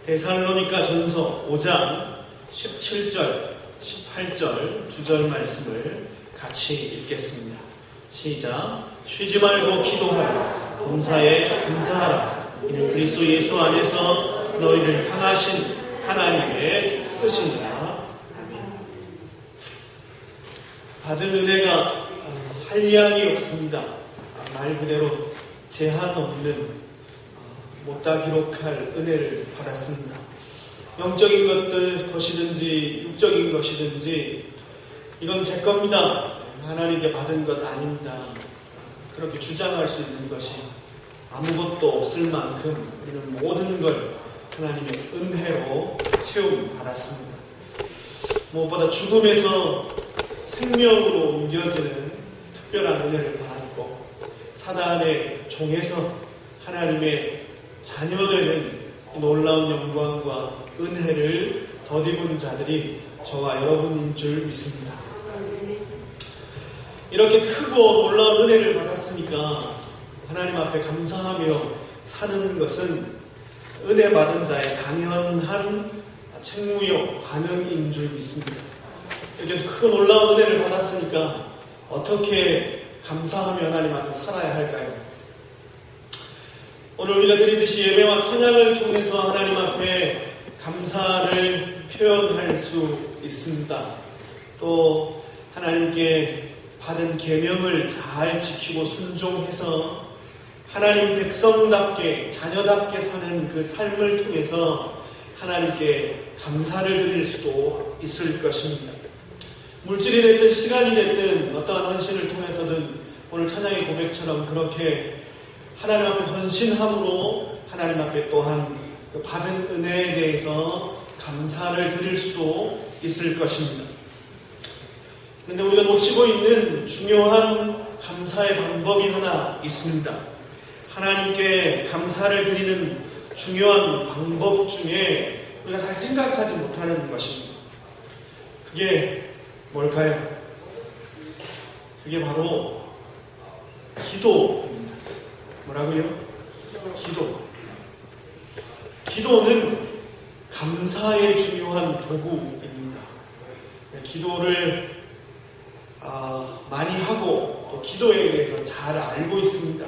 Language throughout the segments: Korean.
데살로니가 전서 5장 17절, 18절 두 절 말씀을 같이 읽겠습니다. 시작. 쉬지 말고 기도하라. 범사에 감사하라. 이는 그리스도 예수 안에서 너희를 향하신 하나님의 뜻이니라. 아멘. 받은 은혜가 한량이 없습니다. 말 그대로 제한 없는 못다 기록할 은혜를 받았습니다. 영적인 것이든지 육적인 것이든지 이건 제 겁니다. 하나님께 받은 것 아닙니다. 그렇게 주장할 수 있는 것이 아무것도 없을 만큼 우리는 모든 걸 하나님의 은혜로 채움받았습니다. 무엇보다 죽음에서 생명으로 옮겨지는 특별한 은혜를 받았고, 사단의 종에서 하나님의 자녀되는 놀라운 영광과 은혜를 덧입은 자들이 저와 여러분인 줄 믿습니다. 이렇게 크고 놀라운 은혜를 받았으니까 하나님 앞에 감사하며 사는 것은 은혜 받은 자의 당연한 책무요 반응인 줄 믿습니다. 이렇게 크고 놀라운 은혜를 받았으니까 어떻게 감사하며 하나님 앞에 살아야 할까요? 오늘 우리가 드리듯이 예배와 찬양을 통해서 하나님 앞에 감사를 표현할 수 있습니다. 또 하나님께 받은 계명을 잘 지키고 순종해서 하나님 백성답게 자녀답게 사는 그 삶을 통해서 하나님께 감사를 드릴 수도 있을 것입니다. 물질이 됐든 시간이 됐든 어떠한 헌신을 통해서든 오늘 찬양의 고백처럼 그렇게 하나님 앞에 헌신함으로 하나님 앞에 또한 받은 은혜에 대해서 감사를 드릴 수도 있을 것입니다. 그런데 우리가 놓치고 있는 중요한 감사의 방법이 하나 있습니다. 하나님께 감사를 드리는 중요한 방법 중에 우리가 잘 생각하지 못하는 것입니다. 그게 뭘까요? 그게 바로 기도입니다. 뭐라고요? 기도. 기도는 감사의 중요한 도구입니다. 기도를 많이 하고 또 기도에 대해서 잘 알고 있습니다.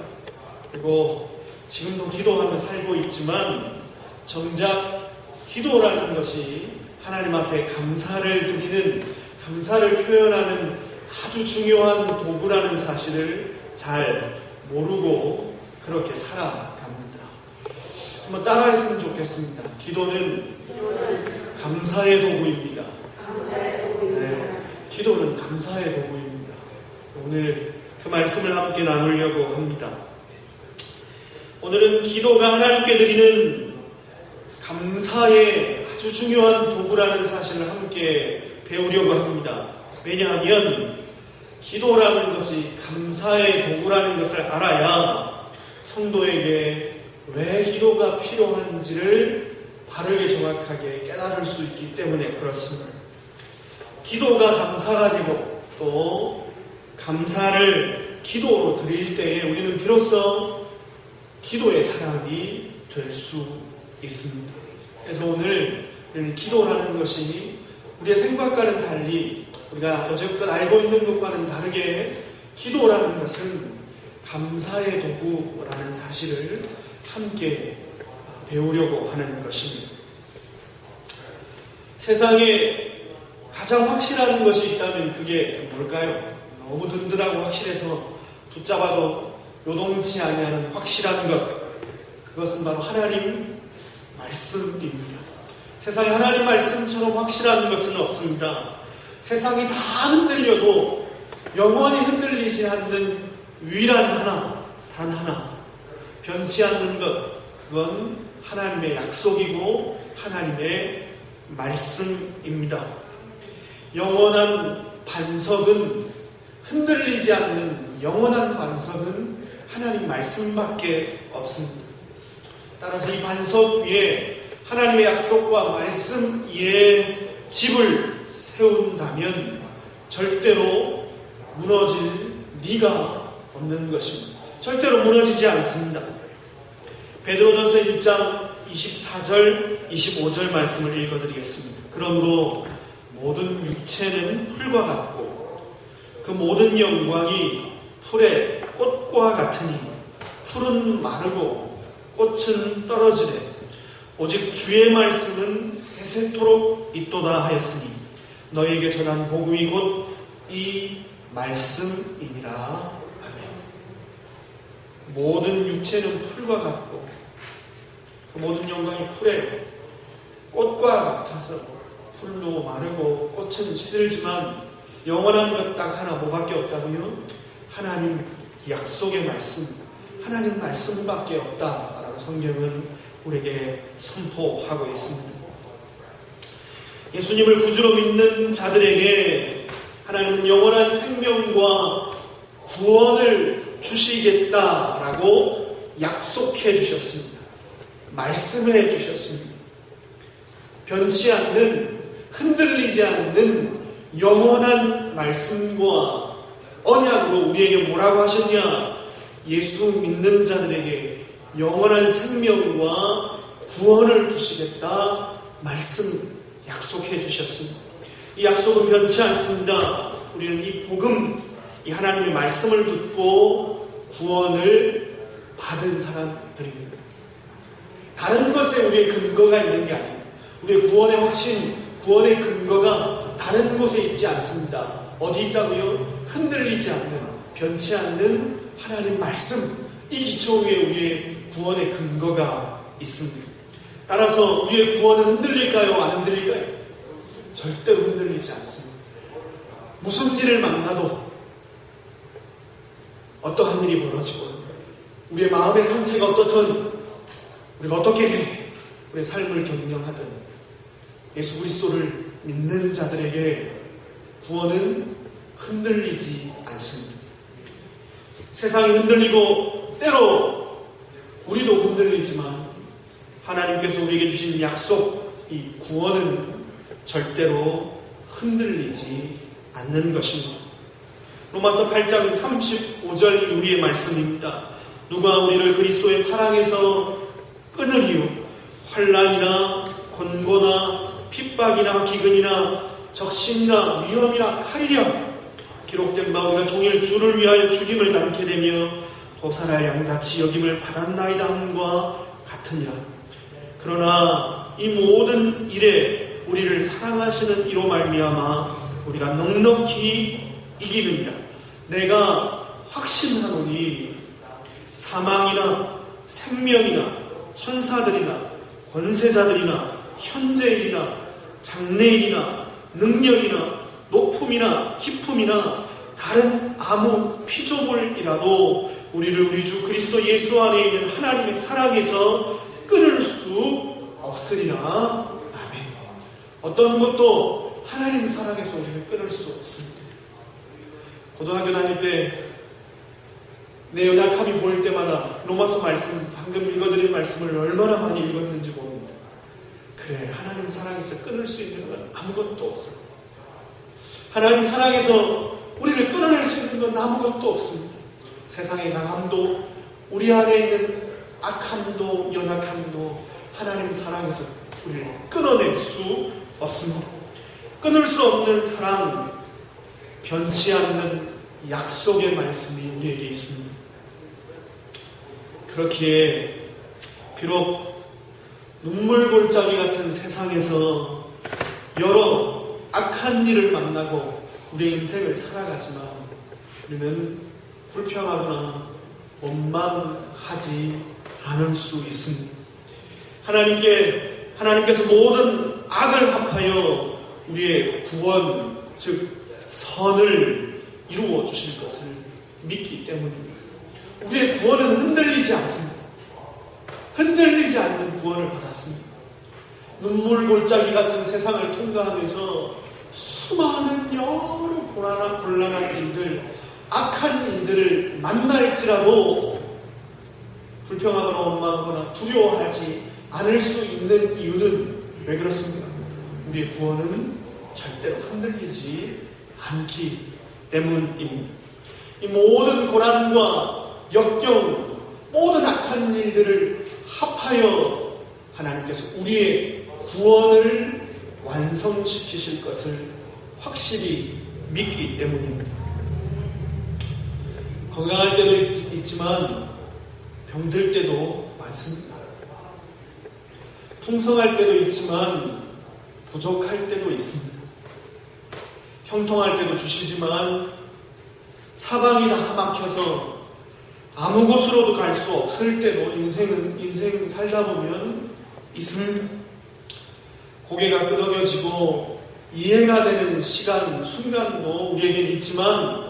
그리고 지금도 기도하며 살고 있지만 정작 기도라는 것이 하나님 앞에 감사를 드리는, 감사를 표현하는 아주 중요한 도구라는 사실을 잘 모르고 그렇게 살아갑니다. 한번 따라했으면 좋겠습니다. 기도는 감사의 도구입니다. 네, 기도는 감사의 도구입니다. 오늘 그 말씀을 함께 나누려고 합니다. 오늘은 기도가 하나님께 드리는 감사의 아주 중요한 도구라는 사실을 함께 배우려고 합니다. 왜냐하면 기도라는 것이 감사의 도구라는 것을 알아야 성도에게 왜 기도가 필요한지를 바르게 정확하게 깨달을 수 있기 때문에 그렇습니다. 기도가 감사가 되고 또 감사를 기도로 드릴 때에 우리는 비로소 기도의 사람이 될 수 있습니다. 그래서 오늘 우리는 기도라는 것이 우리의 생각과는 달리 우리가 여태껏 알고 있는 것과는 다르게 기도라는 것은 감사의 도구라는 사실을 함께 배우려고 하는 것입니다. 세상에 가장 확실한 것이 있다면 그게 뭘까요? 너무 든든하고 확실해서 붙잡아도 요동치 아니하는 확실한 것, 그것은 바로 하나님 말씀입니다. 세상에 하나님 말씀처럼 확실한 것은 없습니다. 세상이 다 흔들려도 영원히 흔들리지 않는 유일한 하나, 단 하나, 변치 않는 것, 그건 하나님의 약속이고 하나님의 말씀입니다. 영원한 반석은, 흔들리지 않는 영원한 반석은 하나님 말씀밖에 없습니다. 따라서 이 반석 위에 하나님의 약속과 말씀 위에 집을 세운다면 절대로 무너질 리가 없는 것입니다. 절대로 무너지지 않습니다. 베드로전서 1장 24절, 25절 말씀을 읽어드리겠습니다. 그러므로 모든 육체는 풀과 같고 그 모든 영광이 풀의 꽃과 같으니 풀은 마르고 꽃은 떨어지되 오직 주의 말씀은 세세토록 있도다 하였으니 너희에게 전한 복음이 곧 이 말씀이니라. 아멘. 모든 육체는 풀과 같고 그 모든 영광이 풀의 꽃과 같아서 풀도 마르고 꽃은 시들지만 영원한 것 딱 하나 뭐밖에 없다고요? 하나님 약속의 말씀, 하나님 말씀밖에 없다라고 성경은 우리에게 선포하고 있습니다. 예수님을 구주로 믿는 자들에게 하나님은 영원한 생명과 구원을 주시겠다라고 약속해 주셨습니다. 말씀해 주셨습니다. 변치 않는, 흔들리지 않는 영원한 말씀과 언약으로 우리에게 뭐라고 하셨냐? 예수 믿는 자들에게 영원한 생명과 구원을 주시겠다 말씀 약속해 주셨습니다. 이 약속은 변치 않습니다. 우리는 이 복음, 이 하나님의 말씀을 듣고 구원을 받은 사람들입니다. 다른 것에 우리의 근거가 있는 게 아닙니다. 우리의 구원의 확신, 구원의 근거가 다른 곳에 있지 않습니다. 어디 있다고요? 흔들리지 않는, 변치 않는 하나님 말씀, 이 기초 위에 우리의 구원의 근거가 있습니다. 따라서 우리의 구원은 흔들릴까요? 안 흔들릴까요? 절대로 흔들리지 않습니다. 무슨 일을 만나도 어떠한 일이 벌어지고 우리의 마음의 상태가 어떻든 우리가 어떻게 우리의 삶을 경영하든 예수 그리스도를 믿는 자들에게 구원은 흔들리지 않습니다. 세상이 흔들리고 때로 우리도 흔들리지만 하나님께서 우리에게 주신 약속, 이 구원은 절대로 흔들리지 않는 것입니다. 로마서 8장 35절 이후의 말씀입니다. 누가 우리를 그리스도의 사랑에서 끊으리요? 환난이나 곤고나 핍박이나 기근이나 적신이나 위험이나 칼이랴. 기록된 바 우리가 종일 주를 위하여 죽임을 당케 되며 도살할 양같이 여김을 받았나이다 함과 같으니라. 그러나 이 모든 일에 우리를 사랑하시는 이로 말미암아 우리가 넉넉히 이기느니라. 내가 확신하노니 사망이나 생명이나 천사들이나 권세자들이나 현재일이나 장래일이나 능력이나 높음이나 깊음이나 다른 아무 피조물이라도 우리를 우리 주 그리스도 예수 안에 있는 하나님의 사랑에서 끊을 수 없으리라. 어떤 것도 하나님 사랑에서 우리를 끊을 수 없습니다. 고등학교 다닐 때 내 연약함이 보일 때마다 로마서 말씀, 방금 읽어드린 말씀을 얼마나 많이 읽었는지 모릅니다. 그래, 하나님 사랑에서 끊을 수 있는 건 아무것도 없습니다. 하나님 사랑에서 우리를 끊어낼 수 있는 건 아무것도 없습니다. 세상의 강함도, 우리 안에 있는 악함도, 연약함도 하나님 사랑에서 우리를 끊어낼 수 없습니다. 끊을 수 없는 사랑, 변치 않는 약속의 말씀이 우리에게 있습니다. 그렇기에 비록 눈물골짜기 같은 세상에서 여러 악한 일을 만나고 우리의 인생을 살아가지만 우리는 불평하거나 원망하지 않을 수 있습니다. 하나님께서 모든 악을 합하여 우리의 구원, 즉 선을 이루어 주실 것을 믿기 때문입니다. 우리의 구원은 흔들리지 않습니다. 흔들리지 않는 구원을 받았습니다. 눈물골짜기 같은 세상을 통과하면서 수많은 여러 곤란한 일들, 악한 일들을 만날지라도 불평하거나 원망하거나 두려워하지 않을 수 있는 이유는 왜 그렇습니까? 우리의 구원은 절대로 흔들리지 않기 때문입니다. 이 모든 고난과 역경, 모든 악한 일들을 합하여 하나님께서 우리의 구원을 완성시키실 것을 확실히 믿기 때문입니다. 건강할 때도 있지만 병들 때도 많습니다. 풍성할 때도 있지만 부족할 때도 있습니다. 형통할 때도 주시지만 사방이 다 막혀서 아무 곳으로도 갈 수 없을 때도 인생 살다 보면 있습니다. 고개가 끄덕여지고 이해가 되는 시간, 순간도 우리에겐 있지만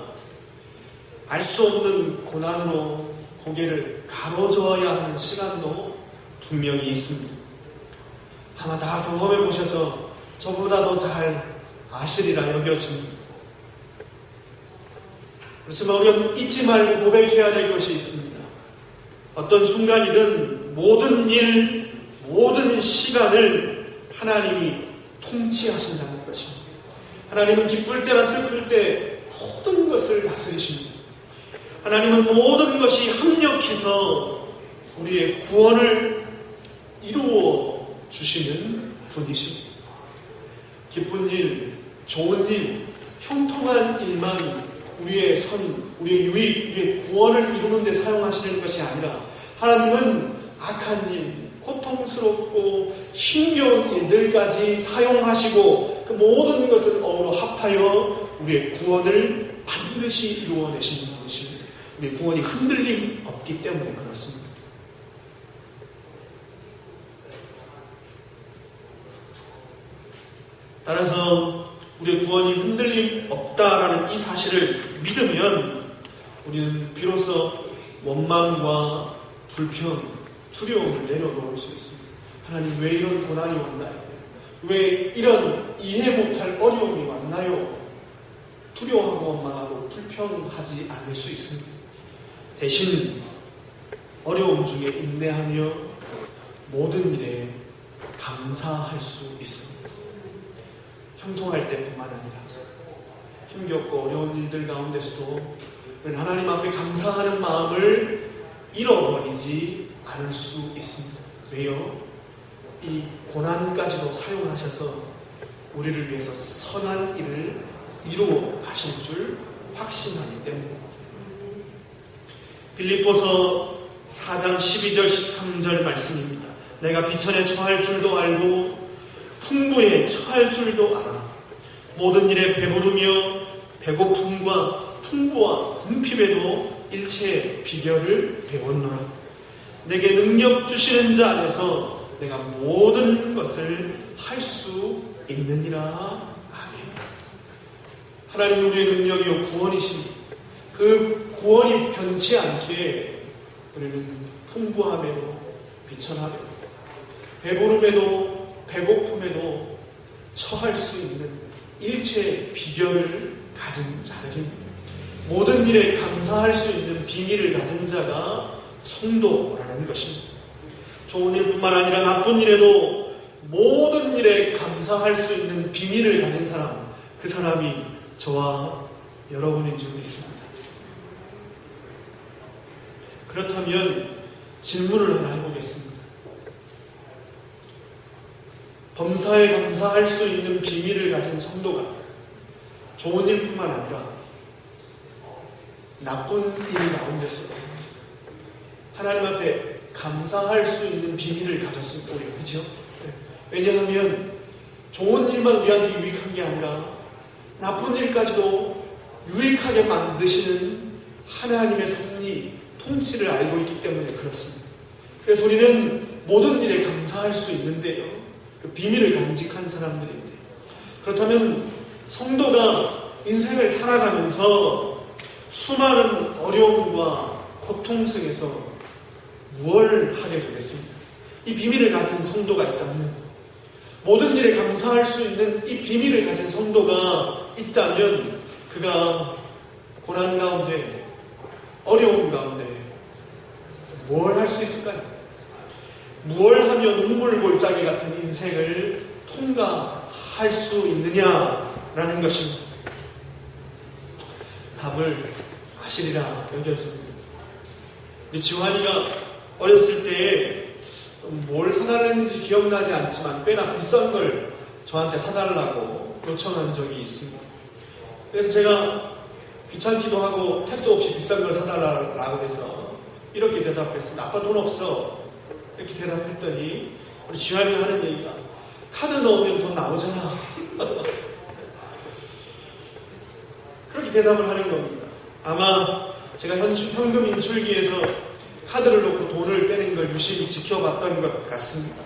알 수 없는 고난으로 고개를 가로저어야 하는 시간도 분명히 있습니다. 아마 다 경험해 보셔서 저보다 더 잘 아시리라 여겨집니다. 그렇지만 우리는 잊지 말고 고백해야 될 것이 있습니다. 어떤 순간이든 모든 일, 모든 시간을 하나님이 통치하신다는 것입니다. 하나님은 기쁠 때나 슬플 때 모든 것을 다스리십니다. 하나님은 모든 것이 합력해서 우리의 구원을 이루어 주시는 분이십니다. 기쁜 일, 좋은 일, 형통한 일만 우리의 우리의 유익, 우리의 구원을 이루는 데 사용하시는 것이 아니라 하나님은 악한 일, 고통스럽고 힘겨운 일들까지 사용하시고 그 모든 것을 어우러 합하여 우리의 구원을 반드시 이루어내시는 분이십니다. 우리의 구원이 흔들림 없기 때문에 그렇습니다. 따라서 우리의 구원이 흔들림 없다라는 이 사실을 믿으면 우리는 비로소 원망과 불평, 두려움을 내려놓을 수 있습니다. 하나님 왜 이런 고난이 왔나요? 왜 이런 이해 못할 어려움이 왔나요? 두려워하고 원망하고 불평하지 않을 수 있습니다. 대신 어려움 중에 인내하며 모든 일에 감사할 수 있습니다. 형통할 때뿐만 아니라 힘겹고 어려운 일들 가운데서도 하나님 앞에 감사하는 마음을 잃어버리지 않을 수 있습니다. 왜요? 이 고난까지도 사용하셔서 우리를 위해서 선한 일을 이루어 가실 줄 확신하기 때문입니다. 빌립보서 4장 12절 13절 말씀입니다. 내가 비천에 처할 줄도 알고 풍부에 처할 줄도 알아. 모든 일에 배부르며 배고픔과 풍부와 궁핍에도 일체의 비결을 배웠노라. 내게 능력 주시는 자 안에서 내가 모든 것을 할 수 있느니라. 아멘. 하나님이 우리의 능력이요 구원이십니다. 그 구원이 변치 않게 우리는 풍부함에도 비천함에도 배부름에도 배고픔에도 처할 수 있는 일체의 비결을 가진 자들입니다. 모든 일에 감사할 수 있는 비밀을 가진 자가 성도라는 것입니다. 좋은 일뿐만 아니라 나쁜 일에도 모든 일에 감사할 수 있는 비밀을 가진 사람, 그 사람이 저와 여러분인 줄 믿습니다. 그렇다면 질문을 하나 해보겠습니다. 범사에 감사할 수 있는 비밀을 가진 성도가 좋은 일뿐만 아니라 나쁜 일 가운데서 하나님 앞에 감사할 수 있는 비밀을 가졌을 거예요. 그죠? 왜냐하면 좋은 일만 우리한테 유익한 게 아니라 나쁜 일까지도 유익하게 만드시는 하나님의 섭리, 통치를 알고 있기 때문에 그렇습니다. 그래서 우리는 모든 일에 감사할 수 있는데요. 그 비밀을 간직한 사람들입니다. 그렇다면 성도가 인생을 살아가면서 수많은 어려움과 고통 속에서 무엇을 하게 되겠습니까? 이 비밀을 가진 성도가 있다면, 모든 일에 감사할 수 있는 이 비밀을 가진 성도가 있다면 그가 고난 가운데, 어려움 가운데 뭘 할 수 있을까요? 무엇을 하며 눈물 골짜기 같은 인생을 통과할 수 있느냐라는 것입니다. 답을 아시리라 여겨집니다. 우리 지환이가 어렸을 때에 뭘 사달랬는지 기억나지 않지만 꽤나 비싼 걸 저한테 사달라고 요청한 적이 있습니다. 그래서 제가 귀찮기도 하고 택도 없이 비싼 걸 사달라고 해서 이렇게 대답했습니다. 아빠 돈 없어. 이렇게 대답했더니 우리 지환이 하는 얘기가 카드 넣으면 돈 나오잖아. 그렇게 대답을 하는 겁니다. 아마 제가 현금 인출기에서 카드를 놓고 돈을 빼는 걸 유심히 지켜봤던 것 같습니다.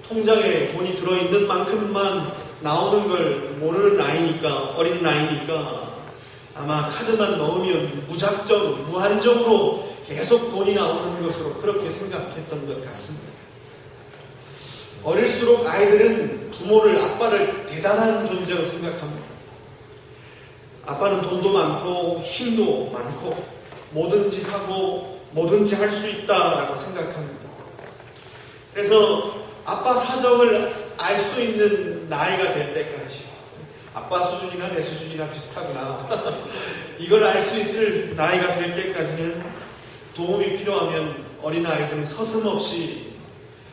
통장에 돈이 들어있는 만큼만 나오는 걸 모르는 나이니까, 어린 나이니까 아마 카드만 넣으면 무작정, 무한적으로 계속 돈이 나오는 것으로 그렇게 생각했던 것 같습니다. 어릴수록 아이들은 부모를, 아빠를 대단한 존재로 생각합니다. 아빠는 돈도 많고 힘도 많고 뭐든지 사고 뭐든지 할 수 있다라고 생각합니다. 그래서 아빠 사정을 알 수 있는 나이가 될 때까지, 아빠 수준이나 내 수준이나 비슷하구나 이걸 알 수 있을 나이가 될 때까지는 도움이 필요하면 어린아이들은 서슴없이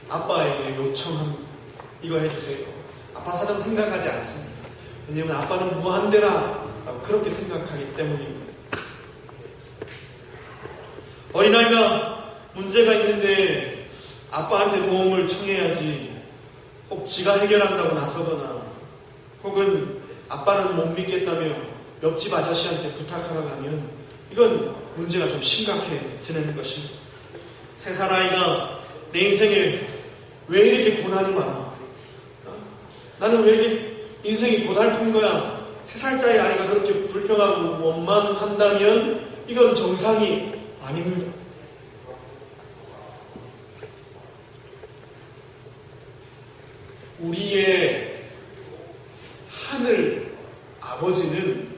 아빠에게 요청합니다. 이거 해주세요. 아빠 사정 생각하지 않습니다. 왜냐하면 아빠는 무한대라 그렇게 생각하기 때문입니다. 어린아이가 문제가 있는데 아빠한테 도움을 청해야지 꼭 지가 해결한다고 나서거나, 혹은 아빠는 못 믿겠다며 옆집 아저씨한테 부탁하러 가면 이건 문제가 좀 심각해지는 것입니다. 3살 아이가 내 인생에 왜 이렇게 고난이 많아? 나는 왜 이렇게 인생이 고달픈 거야? 3살짜리 아이가 그렇게 불평하고 원망한다면 이건 정상이 아닙니다. 우리의 하늘 아버지는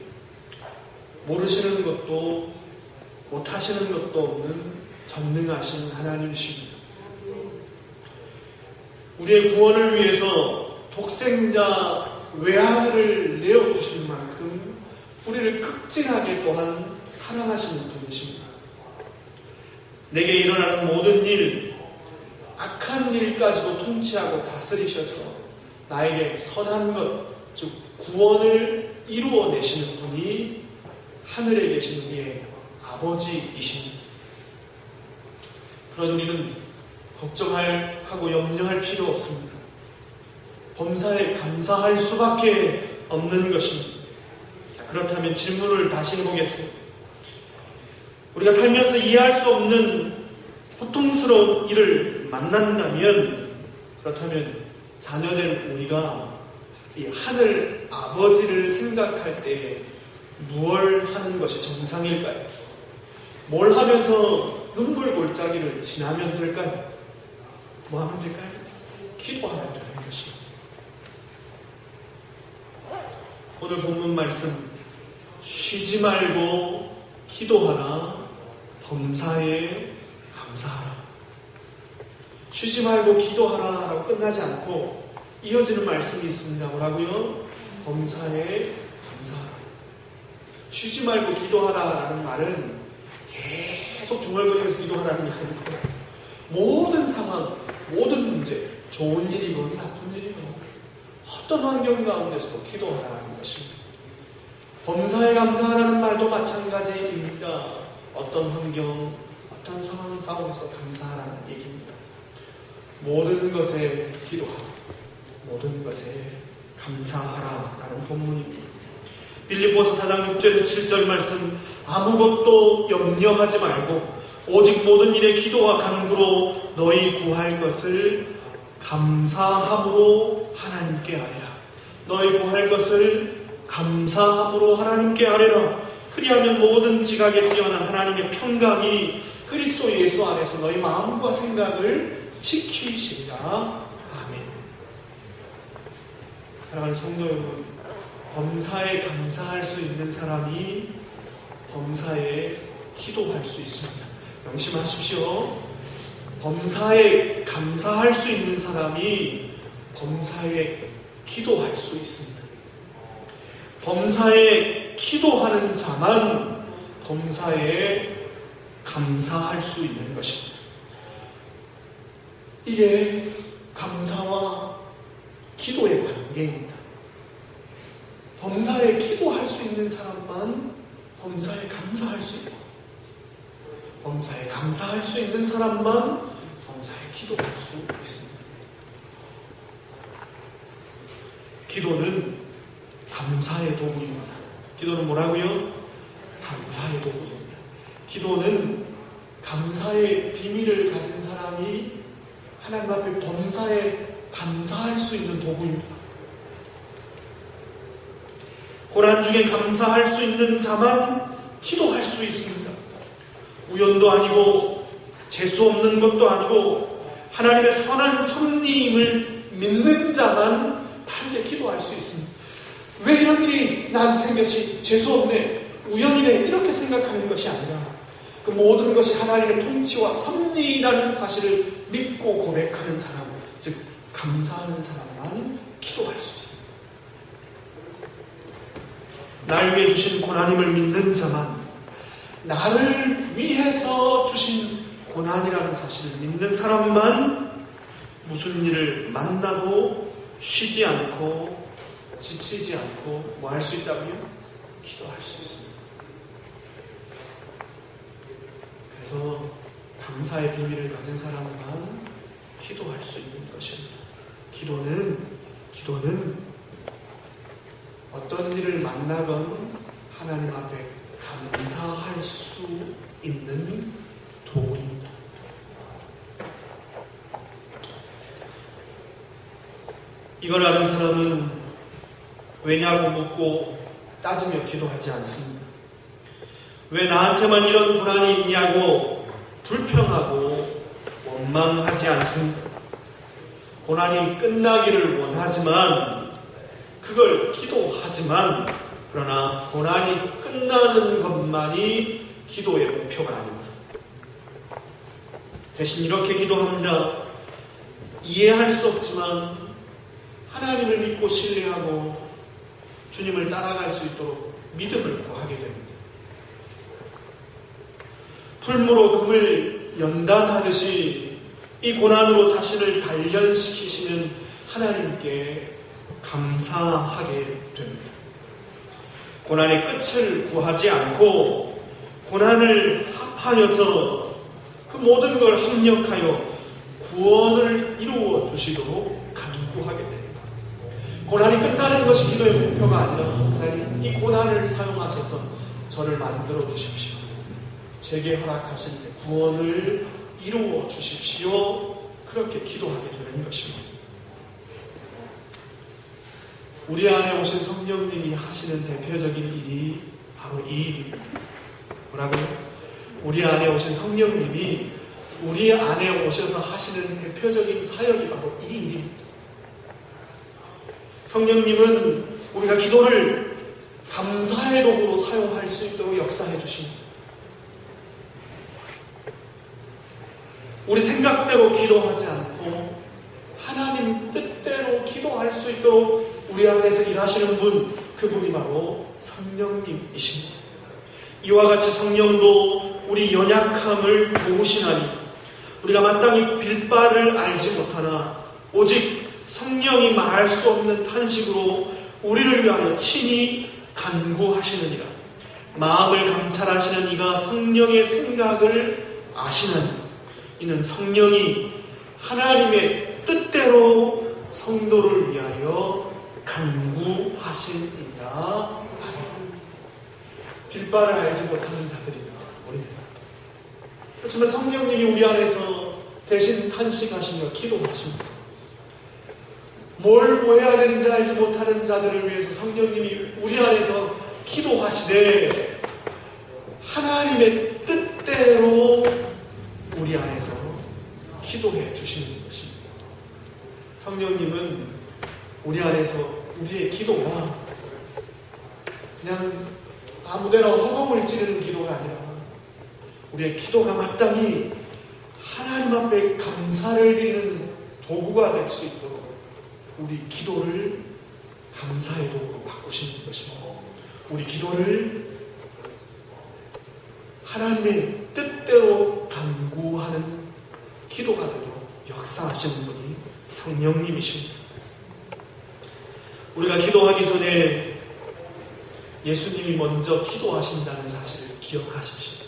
모르시는 것도 못하시는 것도 없는 전능하신 하나님이십니다. 우리의 구원을 위해서 독생자 외아들을 내어주신 만큼 우리를 극진하게 또한 사랑하시는 분이십니다. 내게 일어나는 모든 일, 악한 일까지도 통치하고 다스리셔서 나에게 선한 것, 즉 구원을 이루어내시는 분이 하늘에 계신 우리의 아버지이십니다. 그런 우리는 걱정하고 염려할 필요 없습니다. 범사에 감사할 수밖에 없는 것입니다. 자, 그렇다면 질문을 다시 해보겠습니다. 우리가 살면서 이해할 수 없는 고통스러운 일을 만난다면, 그렇다면 자녀된 우리가 이 하늘 아버지를 생각할 때 무엇을 하는 것이 정상일까요? 뭘 하면서 눈물 골짜기를 지나면 될까요? 뭐 하면 될까요? 기도하면 되는 것입니다. 오늘 본문 말씀, 쉬지 말고 기도하라, 범사에 감사하라. 쉬지 말고 기도하라 라고 끝나지 않고 이어지는 말씀이 있습니다. 뭐라고요? 범사에 감사하라. 쉬지 말고 기도하라 라는 말은 계속 중얼거리면서 기도하라는 게 아니고, 모든 상황, 모든 문제, 좋은 일이건 나쁜 일이건 어떤 환경 가운데서도 기도하라는 것입니다. 범사에 감사하라는 말도 마찬가지입니다. 어떤 환경, 어떤 상황 싸움에서 감사하라는 얘기입니다. 모든 것에 기도하라, 모든 것에 감사하라라는 본문입니다. 빌립보서 4장 6절에서 7절 말씀, 아무것도 염려하지 말고 오직 모든 일에 기도와 간구로 너희 구할 것을 감사함으로 하나님께 아뢰라. 너희 구할 것을 감사함으로 하나님께 아뢰라. 그리하면 모든 지각에 뛰어난 하나님의 평강이 그리스도 예수 안에서 너희 마음과 생각을 지키시리라. 아멘. 사랑하는 성도 여러분, 범사에 감사할 수 있는 사람이 범사에 기도할 수 있습니다. 명심하십시오. 범사에 감사할 수 있는 사람이 범사에 기도할 수 있습니다. 범사에 기도하는 자만 범사에 감사할 수 있는 것입니다. 이게 감사와 기도의 관계입니다. 범사에 기도할 수 있는 사람만 범사에 감사할 수 있고, 범사에 감사할 수 있는 사람만 범사에 기도할 수 있습니다. 기도는 감사의 도구입니다. 기도는 뭐라고요? 감사의 도구입니다. 기도는 감사의 비밀을 가진 사람이 하나님 앞에 범사에 감사할 수 있는 도구입니다. 고난 중에 감사할 수 있는 자만 기도할 수 있습니다. 우연도 아니고 재수 없는 것도 아니고 하나님의 선한 섭리임을 믿는 자만 바르게 기도할 수 있습니다. 왜 이런 일이 나한테 생겼지? 재수 없네, 우연이네, 이렇게 생각하는 것이 아니라 그 모든 것이 하나님의 통치와 섭리라는 사실을 믿고 고백하는 사람, 즉 감사하는 사람만 기도할 수 있습니다. 날 위해 주신 고난임을 믿는 자만, 나를 위해서 주신 고난이라는 사실을 믿는 사람만 무슨 일을 만나도 쉬지 않고 지치지 않고 뭐 할 수 있다고요? 기도할 수 있습니다. 그래서 감사의 비밀을 가진 사람만 기도할 수 있는 것입니다. 기도는 어떤 일을 만나건 하나님 앞에 감사할 수 있는 도구입니다. 이걸 아는 사람은 왜냐고 묻고 따지며 기도하지 않습니다. 왜 나한테만 이런 고난이 있냐고 불평하고 원망하지 않습니다. 고난이 끝나기를 원하지만, 그걸 기도하지만, 그러나 고난이 끝나는 것만이 기도의 목표가 아닙니다. 대신 이렇게 기도합니다. 이해할 수 없지만 하나님을 믿고 신뢰하고 주님을 따라갈 수 있도록 믿음을 구하게 됩니다. 풀무로 금을 연단하듯이 이 고난으로 자신을 단련시키시는 하나님께 감사하게 됩니다. 고난의 끝을 구하지 않고 고난을 합하여서 그 모든 걸 합력하여 구원을 이루어 주시도록 간구하게 됩니다. 고난이 끝나는 것이 기도의 목표가 아니라, 하나님 이 고난을 사용하셔서 저를 만들어 주십시오. 제게 허락하신 구원을 이루어 주십시오. 그렇게 기도하게 되는 것입니다. 우리 안에 오신 성령님이 하시는 대표적인 일이 바로 이 일입니다. 뭐라고요? 우리 안에 오신 성령님이 우리 안에 오셔서 하시는 대표적인 사역이 바로 이 일입니다. 성령님은 우리가 기도를 감사의 도구로 사용할 수 있도록 역사해 주십니다. 우리 생각대로 기도하지 않고 하나님 뜻대로 기도할 수 있도록 우리 안에서 일하시는 분, 그분이 바로 성령님이십니다. 이와 같이 성령도 우리 연약함을 도우시나니 우리가 마땅히 빌 바를 알지 못하나 오직 성령이 말할 수 없는 탄식으로 우리를 위하여 친히 간구하시느니라. 마음을 감찰하시는 이가 성령의 생각을 아시나니 이는 성령이 하나님의 뜻대로 성도를 위하여 간구하시니라. 빌 바를 알지 못하는 자들입니다. 우리입니다. 그렇지만 성령님이 우리 안에서 대신 탄식하시며 기도하십니다. 뭘 구해야 되는지 알지 못하는 자들을 위해서 성령님이 우리 안에서 기도하시되 하나님의 뜻대로 우리 안에서 기도해 주시는 것입니다. 성령님은 우리 안에서 우리의 기도가 그냥 아무데나 허공을 찌르는 기도가 아니라 우리의 기도가 마땅히 하나님 앞에 감사를 드리는 도구가 될 수 있도록 우리 기도를 감사의 도구로 바꾸시는 것입니다. 우리 기도를 하나님의 뜻대로 간구하는 기도가 되도록 역사하시는 분이 성령님이십니다. 우리가 기도하기 전에 예수님이 먼저 기도하신다는 사실을 기억하십시오.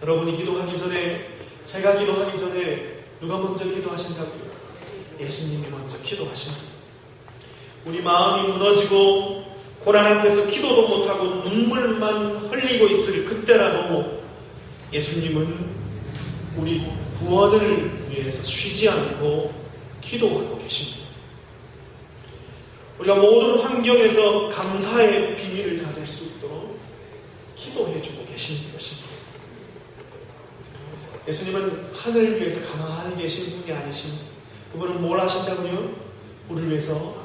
여러분이 기도하기 전에, 제가 기도하기 전에 누가 먼저 기도하신다고요? 예수님이 먼저 기도하십니다. 우리 마음이 무너지고 고난 앞에서 기도도 못하고 눈물만 흘리고 있을 그때라도 예수님은 우리 구원을 위해서 쉬지 않고 기도하고 계십니다. 우리가 모든 환경에서 감사의 비밀을 가질 수 있도록 기도해주고 계시는 것입니다. 예수님은 하늘 위에서 가만히 계신 분이 아니십니다. 그분은 뭘 하신다고요? 우리를 위해서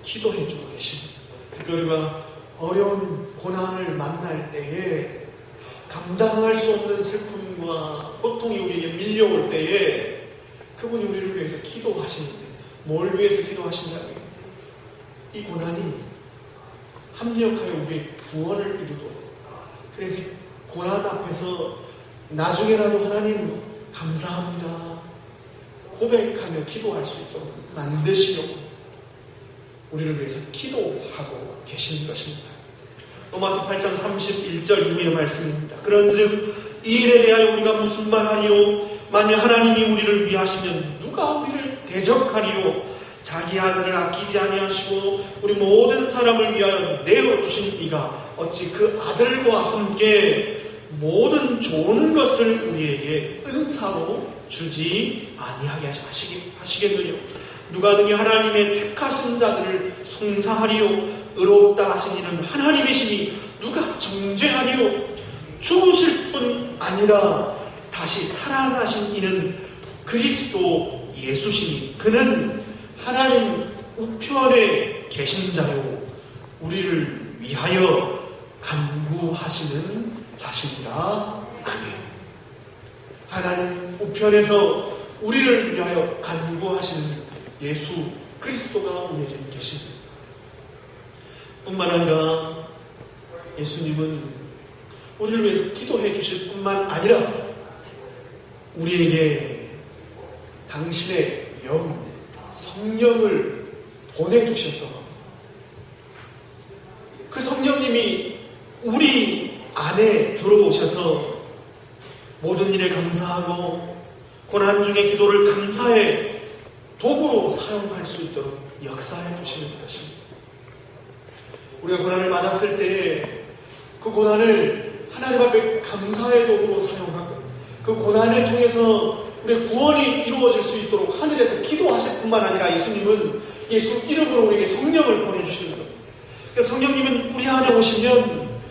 기도해주고 계십니다. 특별히 우리가 어려운 고난을 만날 때에, 감당할 수 없는 슬픔과 고통이 우리에게 밀려올 때에 그분이 우리를 위해서 기도하시는데, 뭘 위해서 기도하신다고요? 이 고난이 합력하여 우리의 구원을 이루도록, 그래서 이 고난 앞에서 나중에라도 하나님 감사합니다 고백하며 기도할 수 있도록 만드시려고 우리를 위해서 기도하고 계시는 것입니다. 로마서 8장 31절 이후의 말씀입니다. 그런즉 이 일에 대하여 우리가 무슨 말하리요? 만일 하나님이 우리를 위하시면 누가 우리를 대적하리요? 자기 아들을 아끼지 아니하시고 우리 모든 사람을 위하여 내어주신 이가 어찌 그 아들과 함께 모든 좋은 것을 우리에게 은사로 주지 아니하게 하시겠느냐? 누가 등이 하나님의 택하신 자들을 송사하리요? 의롭다 하신 이는 하나님이시니 누가 정죄하리요? 죽으실 뿐 아니라 다시 살아나신 이는 그리스도 예수시니 그는 하나님 우편에 계신 자요 우리를 위하여 간구하시는 자신이라. 아멘. 하나님 우편에서 우리를 위하여 간구하시는 예수 그리스도가 우리에게 계십니다. 뿐만 아니라 예수님은 우리를 위해서 기도해 주실 뿐만 아니라 우리에게 당신의 영 성령을 보내주셔서 그 성령님이 우리 안에 들어오셔서 모든 일에 감사하고 고난 중에 기도를 감사의 도구로 사용할 수 있도록 역사해 주시는 것입니다. 우리가 고난을 맞았을 때 그 고난을 하나님 앞에 감사의 도구로 사용하고 그 고난을 통해서 우리의 구원이 이루어질 수 있도록 하늘에서 기도하실 뿐만 아니라 예수님은 예수 이름으로 우리에게 성령을 보내주시는 겁니다. 그러니까 성령님은 우리 안에 오시면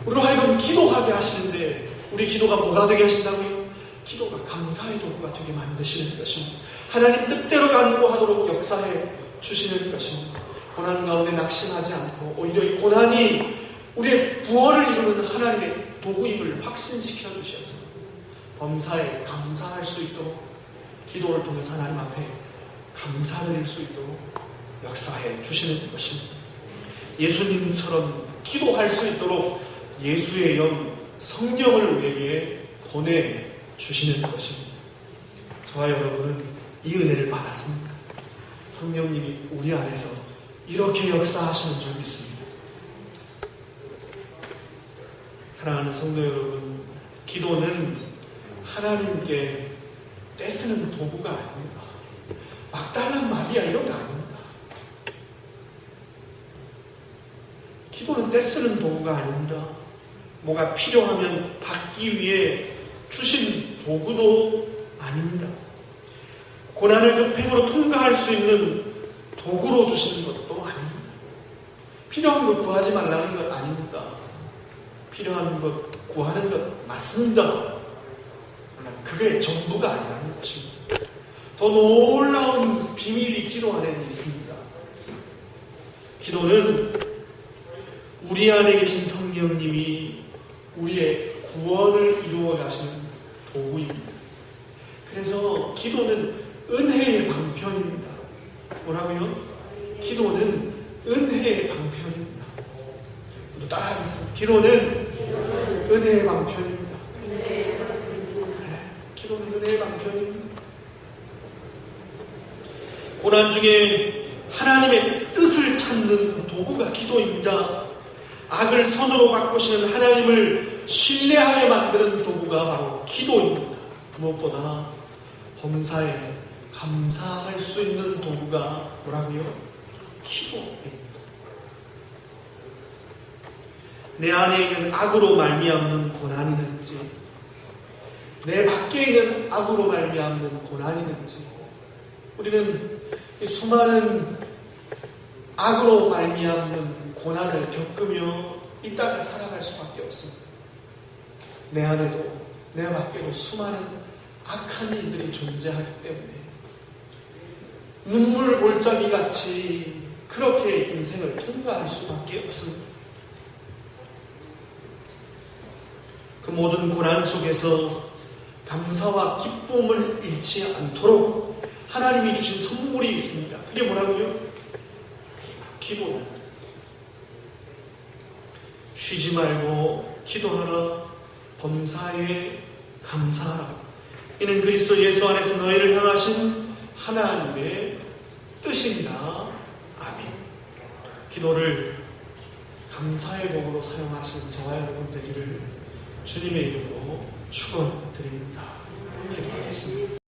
우리로 하여금 기도하게 하시는데 우리 기도가 뭐가 되게 하신다고요? 기도가 감사의 도구가 되게 만드시는 것입니다. 하나님 뜻대로 간구하도록 역사해 주시는 것입니다. 고난 가운데 낙심하지 않고 오히려 이 고난이 우리의 구원을 이루는 하나님의 도구임을 확신시켜 주셔서 범사에 감사할 수 있도록 기도를 통해서 하나님 앞에 감사드릴 수 있도록 역사해 주시는 것입니다. 예수님처럼 기도할 수 있도록 예수의 영 성령을 우리에게 보내주시는 것입니다. 저와 여러분은 이 은혜를 받았습니다. 성령님이 우리 안에서 이렇게 역사하시는 줄 믿습니다. 사랑하는 성도 여러분, 기도는 하나님께 떼쓰는 도구가 아닙니다. 막달란 말이야 이런 거 아닙니다. 기도는 떼쓰는 도구가 아닙니다. 뭐가 필요하면 받기 위해 주신 도구도 아닙니다. 고난을 그100% 통과할 수 있는 도구로 주시는 것도 아닙니다. 필요한 것 구하지 말라는 것 아닙니다. 필요한 것 구하는 것 맞습니다. 그러나 그게 전부가 아니라는 것입니다. 더 놀라운 비밀이 기도 안에 있습니다. 기도는 우리 안에 계신 성령님이 우리의 구원을 이루어 가시는 도구입니다. 그래서 기도는 은혜의 방편입니다. 뭐라고요? 기도는 은혜의 방편입니다. 모두 따라하겠습니다. 기도는 은혜의 방편입니다. 네, 기도는 은혜의 방편입니다. 고난 중에 하나님의 뜻을 찾는 도구가 기도입니다. 악을 선으로 바꾸시는 하나님을 신뢰하게 만드는 도구가 바로 기도입니다. 무엇보다 범사에 감사할 수 있는 도구가 뭐라고요? 기도입니다. 내 안에 있는 악으로 말미암는 고난이든지 내 밖에 있는 악으로 말미암는 고난이든지 우리는 수많은 악으로 말미암는 고난을 겪으며 이 땅을 살아갈 수밖에 없습니다. 내 안에도 내 밖에도 수많은 악한 일들이 존재하기 때문에 눈물 골짜기 같이 그렇게 인생을 통과할 수밖에 없습니다. 그 모든 고난 속에서 감사와 기쁨을 잃지 않도록 하나님이 주신 선물이 있습니다. 그게 뭐라고요? 기도입니다. 쉬지 말고 기도하라. 범사에 감사하라. 이는 그리스도 예수 안에서 너희를 향하신 하나님의 뜻입니다. 아멘. 기도를 감사의 복으로 사용하시는 저와 여러분 되기를 주님의 이름으로 축원드립니다. 기도하겠습니다.